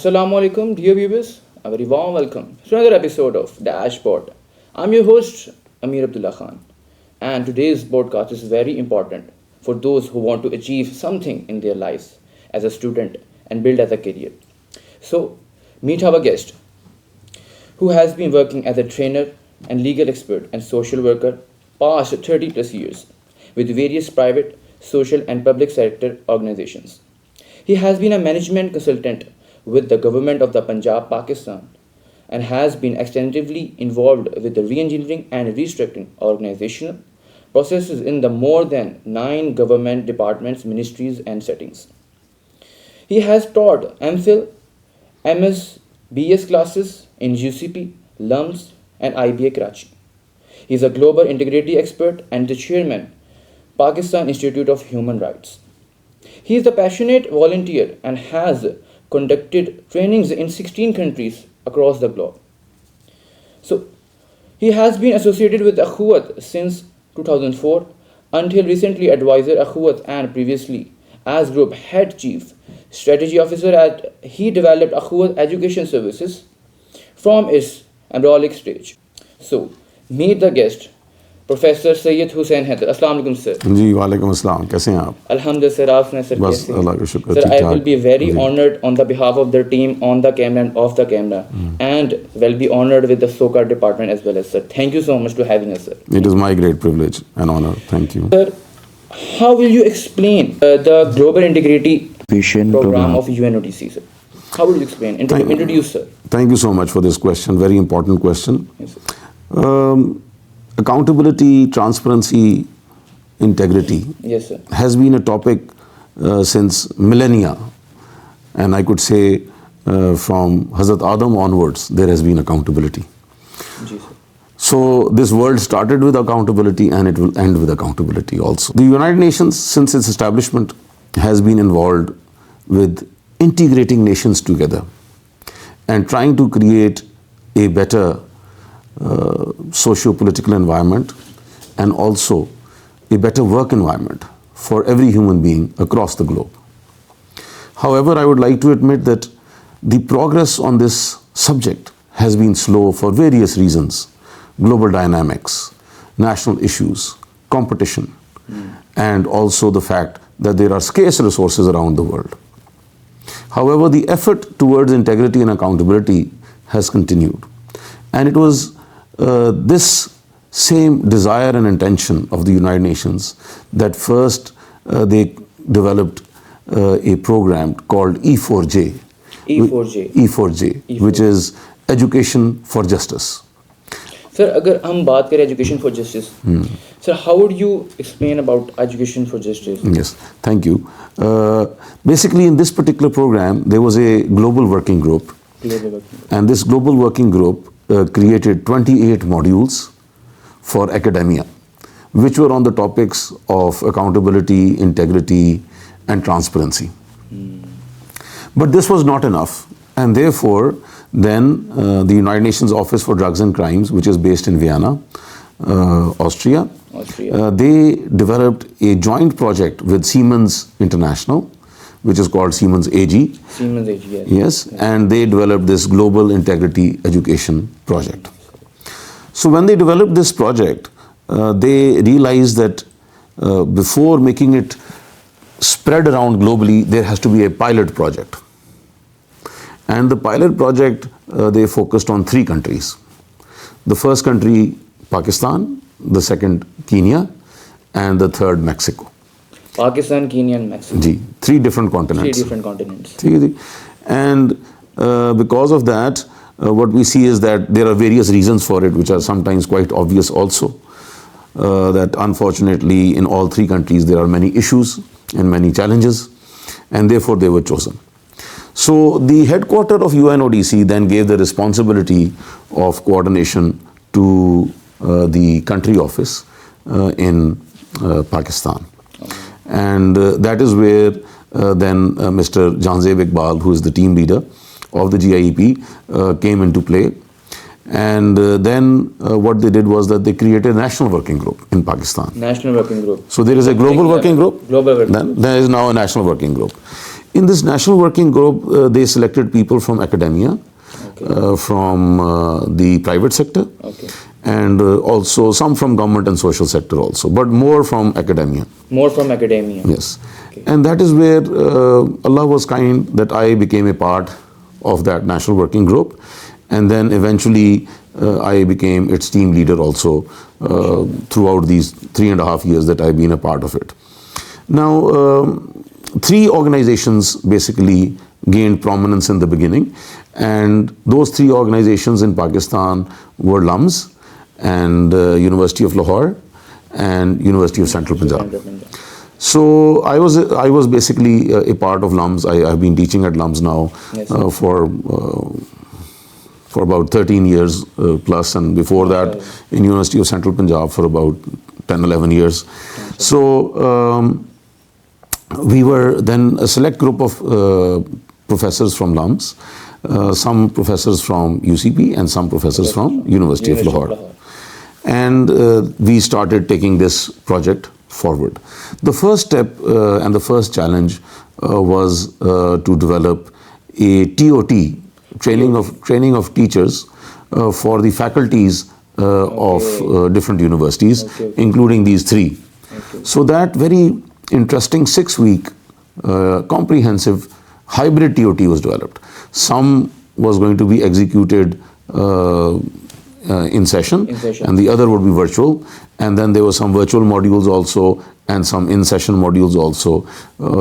Assalamu alaikum, dear viewers. A very warm welcome to another episode of Dashpod. I'm your host, Amir Abdullah Khan, and today's podcast is very important for those who want to achieve something in their lives as a student and build as a career. So, meet our guest, who has been working as a trainer and legal expert and social worker past 30 plus years with various private, social, and public sector organizations. He has been a management consultant with the government of the Punjab, Pakistan, and has been extensively involved with the re-engineering and restructuring organizational processes in the more than 9 government departments, ministries, and settings. He has taught MPhil, MS, BS classes in UCP, LUMS, and IBA Karachi. He is a global integrity expert and the chairman, Pakistan Institute of Human Rights. He is a passionate volunteer and has conducted trainings in 16 countries across the globe. So, he has been associated with Akhuwat since 2004, until recently advisor Akhuwat, and previously as group head chief strategy officer at he developed Akhuwat Education Services from its embryonic stage. So, meet the guest, Professor Syed Hussain Haider. Assalamu alaikum, sir. जी वालेकुम अस्सलाम, कैसे हैं आप? Alhamdulillah, sir. आप सुनाएं, sir, बस कैसे? अल्लाह का शुक्र, Sir, ठीक I ठाक। will be very ji. honored on the behalf of the team on the camera and off the camera, and will be honored with the SOCA department as well as, sir. Thank you so much for having us, sir. It is my great privilege and honor. Thank you. Sir, how will you explain the Global Integrity Vision program of UNODC, sir? How would you explain? Introduce, sir. Thank you so much for this question. Very important question. Yes, sir. Accountability, transparency, integrity Yes, sir. has been a topic since millennia, and I could say from Hazrat Adam onwards there has been accountability. Ji, sir. So this world started with accountability and it will end with accountability also. The United Nations, since its establishment, has been involved with integrating nations together and trying to create a better socio-political environment and also a better work environment for every human being across the globe. However, I would like to admit that the progress on this subject has been slow for various reasons: global dynamics, national issues, competition, and also the fact that there are scarce resources around the world. However, the effort towards integrity and accountability has continued, and it was this same desire and intention of the United Nations that first they developed a program called E4J. E4J, which is Education for Justice. Sir, अगर हम बात करें education for justice, sir, how would you explain about education for justice? Yes, thank you. Basically, in this particular program, there was a global working group, and this global working group created 28 modules for academia, which were on the topics of accountability, integrity, and transparency. But this was not enough, and therefore, then the United Nations Office for Drugs and Crimes, which is based in Vienna, Austria, they developed a joint project with Siemens International, which is called Siemens AG. Siemens AG, yes. Yes, and they developed this Global Integrity Education project. So when they developed this project, they realized that before making it spread around globally, there has to be a pilot project. And the pilot project, they focused on 3 countries. The first country, Pakistan, the second, Kenya, and the third, Mexico. Pakistan, Kenya, and Mexico. 3 different continents. 3 different continents. And because of that, what we see is that there are various reasons for it, which are sometimes quite obvious also. That unfortunately, in all 3 countries, there are many issues and many challenges, and therefore they were chosen. So the headquarters of UNODC then gave the responsibility of coordination to the country office in Pakistan. And that is where then Mr. Janzeb Iqbal, who is the team leader of the GIEP, came into play. And then what they did was that they created a national working group in Pakistan. National working group. So there is a global working group. Global working group. There is now a national working group. In this national working group, they selected people from academia, from the private sector, and also some from government and social sector also, but more from academia. More from academia. Yes. And that is where Allah was kind that I became a part of that national working group, and then eventually I became its team leader also throughout these 3.5 years that I've been a part of it. Now, 3 organizations basically gained prominence in the beginning, and those 3 organizations in Pakistan were LUMS and University of Lahore and University of Central Punjab. So I was basically a part of LUMS. I have been teaching at LUMS now for about 13 years plus, and before that in University of Central Punjab for about 10-11 years. So we were then a select group of professors from LUMS, some professors from UCP and some professors from University of Lahore. And we started taking this project forward. The first step and the first challenge was to develop a TOT, training of teachers for the faculties of different universities, including these 3. So that very interesting 6-week comprehensive hybrid TOT was developed. Some was going to be executed in session, and the other would be virtual, and then there were some virtual modules also and some in-session modules also.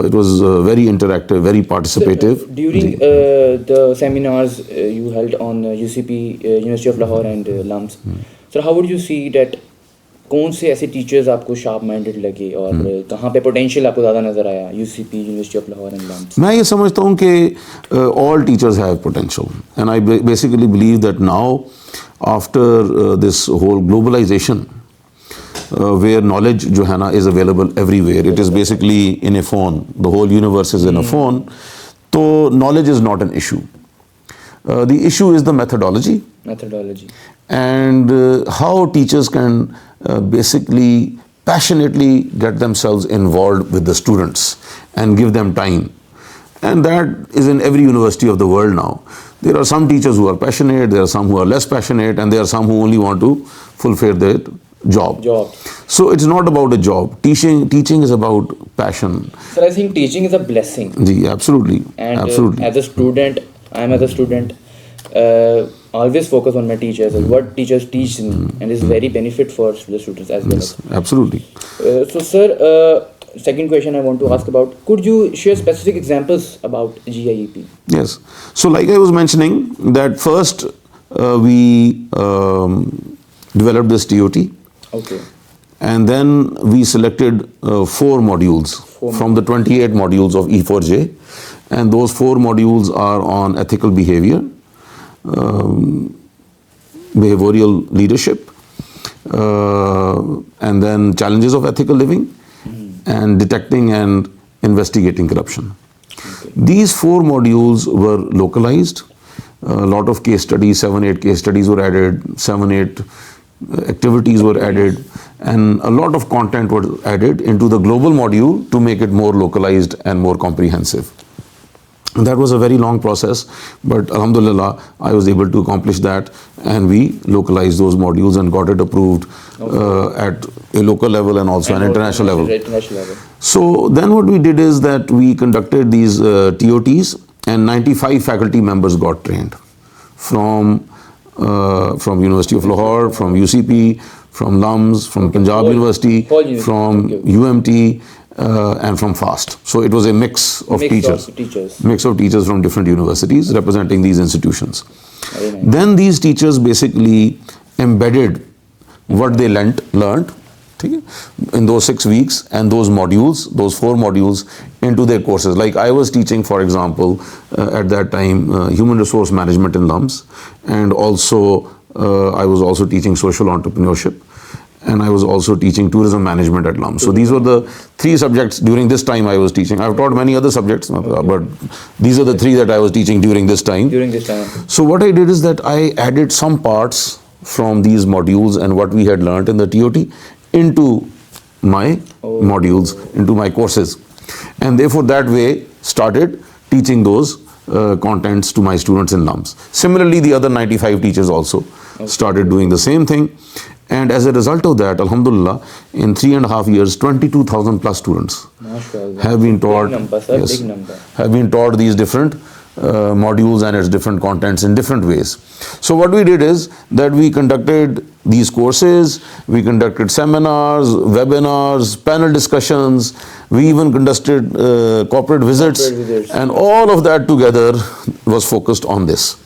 It was very interactive, very participative. So, during the seminars you held on UCP, University of Lahore and LUMS, so how would you see that कौन से ऐसे teachers आपको sharp minded लगे और कहाँ पे potential आपको ज़्यादा नज़र आया UCP university of Lahore and LUMS? मैं ये समझता हूँ कि all teachers have potential, and I basically believe that now after this whole globalization where knowledge जो है ना is available everywhere, it is basically in a phone, the whole universe is in a phone, so knowledge is not an issue. The issue is the methodology and how teachers can basically passionately get themselves involved with the students and give them time. And that is in every university of the world now. There are some teachers who are passionate, there are some who are less passionate, and there are some who only want to fulfill their job. So it's not about a job. Teaching is about passion. Sir, I think teaching is a blessing. Absolutely. And absolutely. As a student, always focus on my teachers and what teachers teach me, and it's very benefit for the students as well. Yes, absolutely. So sir, second question I want to ask about, could you share specific examples about GIEP? Yes. So like I was mentioning that first we developed this TOT. And then we selected 4 modules from the 28 modules of E4J, and those 4 modules are on ethical behavior, behavioral leadership, and then challenges of ethical living, and detecting and investigating corruption. These 4 modules were localized. A lot of case studies, 7-8 case studies were added, 7-8 activities were added, and a lot of content was added into the global module to make it more localized and more comprehensive. That was a very long process, but alhamdulillah I was able to accomplish that, and we localized those modules and got it approved at a local level and also an international level. So then what we did is that we conducted these TOTs, and 95 faculty members got trained from University of Lahore, from UCP, from LUMS, from Punjab University, from UMT, and from FAST. So it was a mix of teachers from different universities representing these institutions. Then these teachers basically embedded what they learnt in those 6 weeks and those modules, those 4 modules, into their courses. Like I was teaching, for example, at that time, human resource management in LUMS, and also I was also teaching social entrepreneurship, and I was also teaching tourism management at LUMS. So these were the 3 subjects during this time I was teaching. I've taught many other subjects, but these are the 3 that I was teaching during this time. So what I did is that I added some parts from these modules and what we had learned in the TOT into my modules, into my courses, and therefore that way started teaching those contents to my students in LUMS. Similarly, the other 95 teachers also started doing the same thing. And as a result of that, alhamdulillah, in 3.5 years, 22,000 plus students have been taught, have been taught these different modules and its different contents in different ways. So what we did is that we conducted these courses, we conducted seminars, webinars, panel discussions, we even conducted corporate visits, and all of that together was focused on this.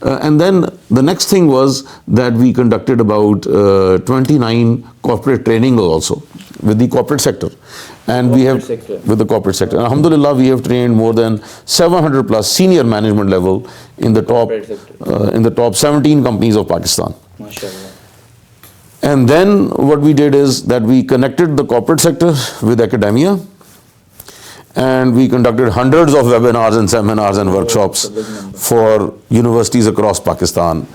And then the next thing was that we conducted about 29 corporate training also with the corporate sector. And we have, with the corporate sector. And alhamdulillah, we have trained more than 700 plus senior management level in the top 17 companies of Pakistan. MashaAllah. And then what we did is that we connected the corporate sector with academia, and we conducted hundreds of webinars and seminars and workshops for universities across Pakistan.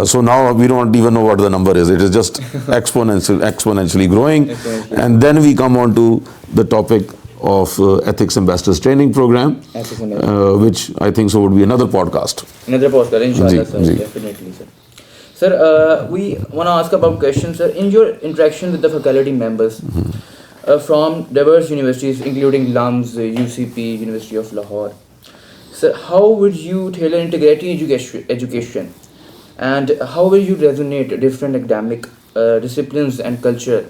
So now we don't even know what the number is. It is just exponentially growing. And then we come on to the topic of Ethics Ambassadors Training Program, which I think so would be another podcast. Another podcast, inshallah, sir. Definitely, sir. Sir, we want to ask about questions, sir. In your interaction with the faculty members, from diverse universities, including LUMS, UCP, University of Lahore. So how would you tailor integrating education, and how will you resonate different academic disciplines and culture,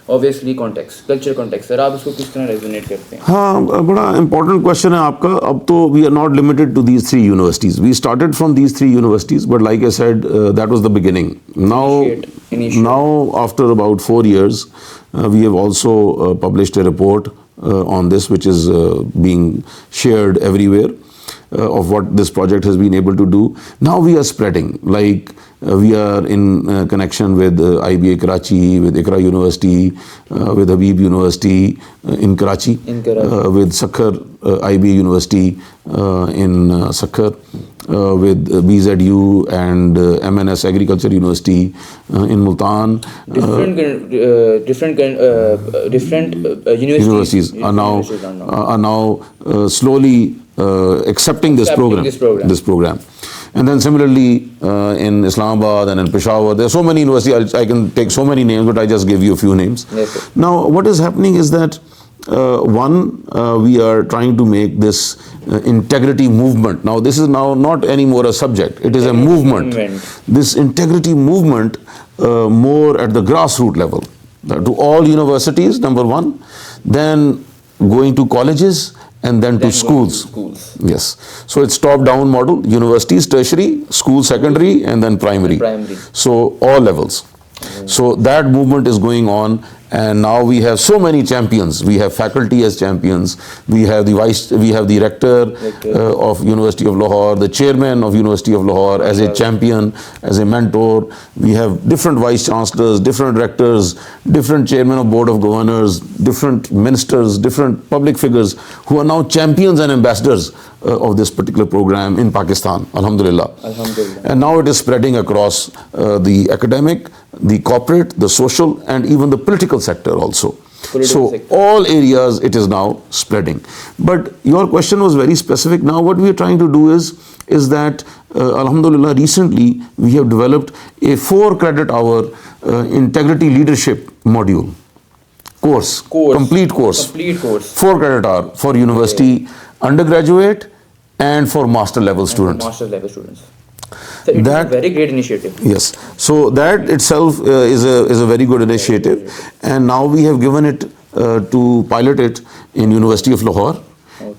obviously culture context? Sir, आप इसको किस तरह resonate करते हैं? हाँ, बड़ा important question है आपका. अब तो we are not limited to these 3 universities. We started from these 3 universities, but like I said, that was the beginning. Now after about 4 years, we have also published a report on this, which is being shared everywhere, of what this project has been able to do. Now we are spreading, like we are in connection with IBA Karachi, with Iqra University, with Habib University in Karachi, with Sakhar IBA University in Sakhar, with BZU and MNS Agriculture University in Multan. Different universities are now slowly accepting this program. And then similarly in Islamabad and in Peshawar, there are so many universities. I can take so many names, but I just gave you a few names. Yes, now, what is happening is that we are trying to make this integrity movement. Now, this is now not anymore a subject. It is a movement. This integrity movement more at the grassroots level. To all universities, number one. Then going to colleges, and then to schools. Yes. So it's top-down model, universities, tertiary, school, secondary, and then primary. So all levels. So that movement is going on, and now we have so many champions. We have faculty as champions. We have the rector of University of Lahore, the chairman of University of Lahore as a champion, as a mentor. We have different vice chancellors, different rectors, different chairmen of board of governors, different ministers, different public figures who are now champions and ambassadors of this particular program in Pakistan, alhamdulillah. And now it is spreading across the academic, the corporate, the social, and even the political sector also. All areas it is now spreading. But your question was very specific. Now what we are trying to do is that alhamdulillah, recently we have developed a 4-credit hour integrity leadership module course, complete course, 4-credit hour for university undergraduate and for master level students. So it is a very great initiative. Yes. So that itself is a very good initiative, and now we have given it to pilot it in University of Lahore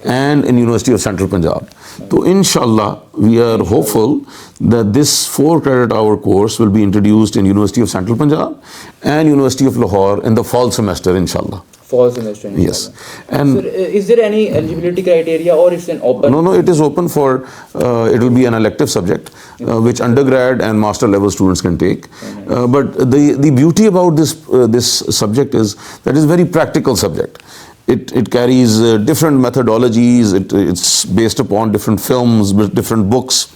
and in University of Central Punjab. So inshallah, we are hopeful that this 4-credit hour course will be introduced in University of Central Punjab and University of Lahore in the fall semester, inshallah. Fall semester, inshallah. Yes. And so, is there any eligibility criteria, or it's an open? No, it is open for, it will be an elective subject, which undergrad and master level students can take. But the beauty about this subject is that it's a very practical subject. It carries different methodologies, it's based upon different films, different books,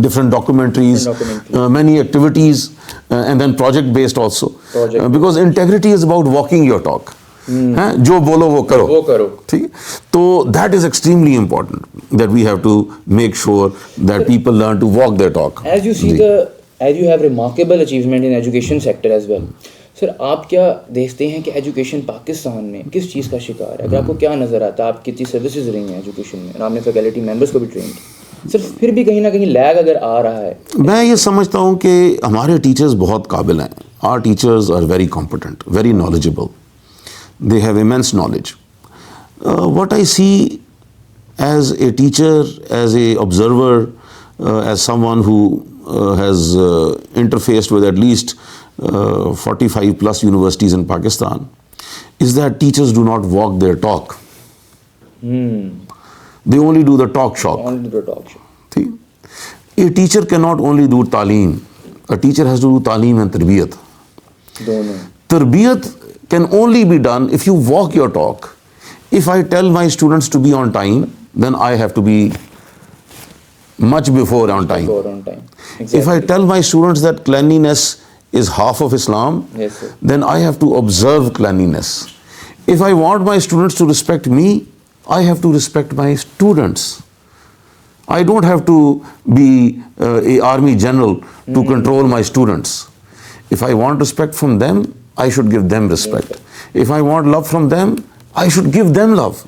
different documentaries, many activities, and then project based also. Because integrity is about walking your talk. जो बोलो वो वो करो। ठीक है, तो that is extremely important that we have to make sure that people learn to walk their talk. As you see as you have remarkable achievement in education sector as well. Sir आप क्या देखते हैं कि education Pakistan में किस चीज़ का शिकार है? अगर आपको क्या नज़र आता है, आप कितनी सर्विसेज रही हैं एजुकेशन में, और आपने फैकल्टी मेंबर्स को भी ट्रेन किया, सर फिर भी कहीं ना कहीं लैग अगर आ रहा है? मैं ये समझता हूँ कि हमारे टीचर्स बहुत काबिल हैं. Our teachers are very competent, very knowledgeable. They have immense knowledge. What I see as a teacher, as a observer, as someone who has interfaced with at least 45 plus universities in Pakistan, is that teachers do not walk their talk. They only do the talk shop. Only the talk shop. See? A teacher cannot only do taaleem. A teacher has to do taaleem and tarbiyat. Tarbiyat can only be done if you walk your talk. If I tell my students to be on time, then I have to be much before on time. Exactly. If I tell my students that cleanliness is half of Islam, yes, sir, then I have to observe cleanliness. If I want my students to respect me, I have to respect my students. I don't have to be a army general to control my students. If I want respect from them, I should give them respect. If I want love from them, I should give them love.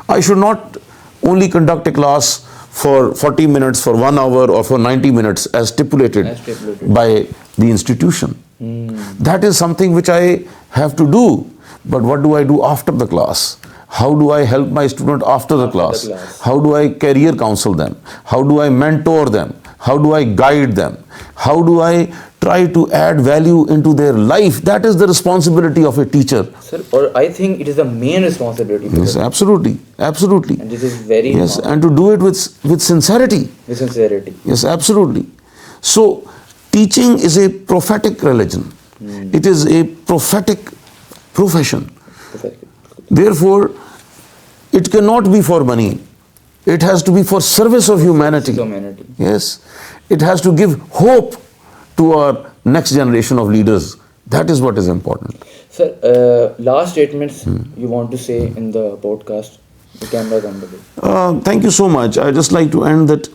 I should not only conduct a class for 40 minutes, for 1 hour, or for 90 minutes as stipulated by the institution. That is something which I have to do. But what do I do after the class? How do I help my student after the class? How do I career counsel them? How do I mentor them? How do I guide them? How do I try to add value into their life? That is the responsibility of a teacher. Sir, or I think it is the main responsibility. Yes, absolutely, absolutely. And this is very yes, and to do it with sincerity. With sincerity. Yes, absolutely. So, teaching is a prophetic religion. It is a prophetic profession. Therefore, it cannot be for money. It has to be for service of humanity. Yes, it has to give hope to our next generation of leaders. That is what is important. Sir, last statements you want to say in the podcast? The camera is on the way. Thank you so much. I just like to end that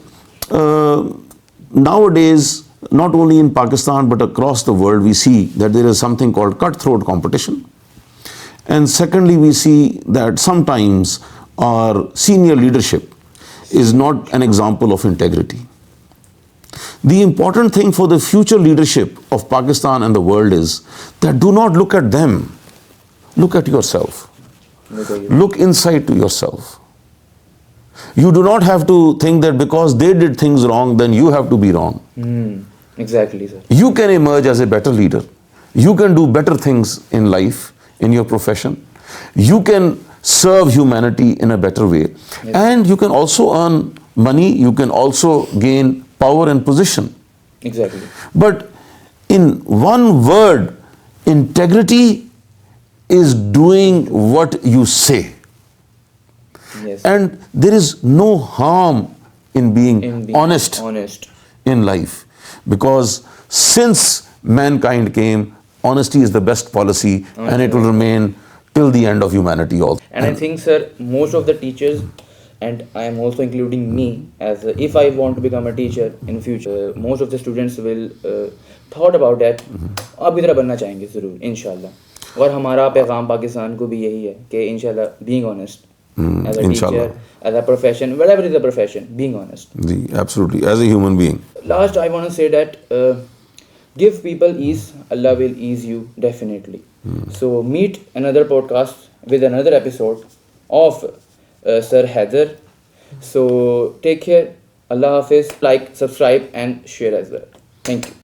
nowadays, not only in Pakistan but across the world, we see that there is something called cutthroat competition. And secondly, we see that sometimes our senior leadership is not an example of integrity. The important thing for the future leadership of Pakistan and the world is that do not look at them. Look at yourself. Look inside to yourself. You do not have to think that because they did things wrong, then you have to be wrong. Exactly, sir. You can emerge as a better leader. You can do better things in life, in your profession. You can serve humanity in a better way. Yes. And you can also earn money. You can also gain power and position. Exactly. But in one word, integrity is doing what you say. Yes. And there is no harm in being honest in life. Because since mankind came, honesty is the best policy, and it will remain till the end of humanity also. And I think, sir, most of the teachers, and I am also including me, as if I want to become a teacher in future, most of the students will thought about that. आप भी तरह बनना चाहेंगे ज़रूर, इंशाल्लाह. और हमारा पैगाम पाकिस्तान को भी यही है कि इंशाल्लाह being honest as a teacher, as a profession, whatever is the profession, being honest. Absolutely, as a human being. Last, I want to say that give people ease, Allah will ease you definitely. So meet another podcast with another episode of Sir Haider. So take care. Allah Hafiz. Like, subscribe and share as well. Thank you.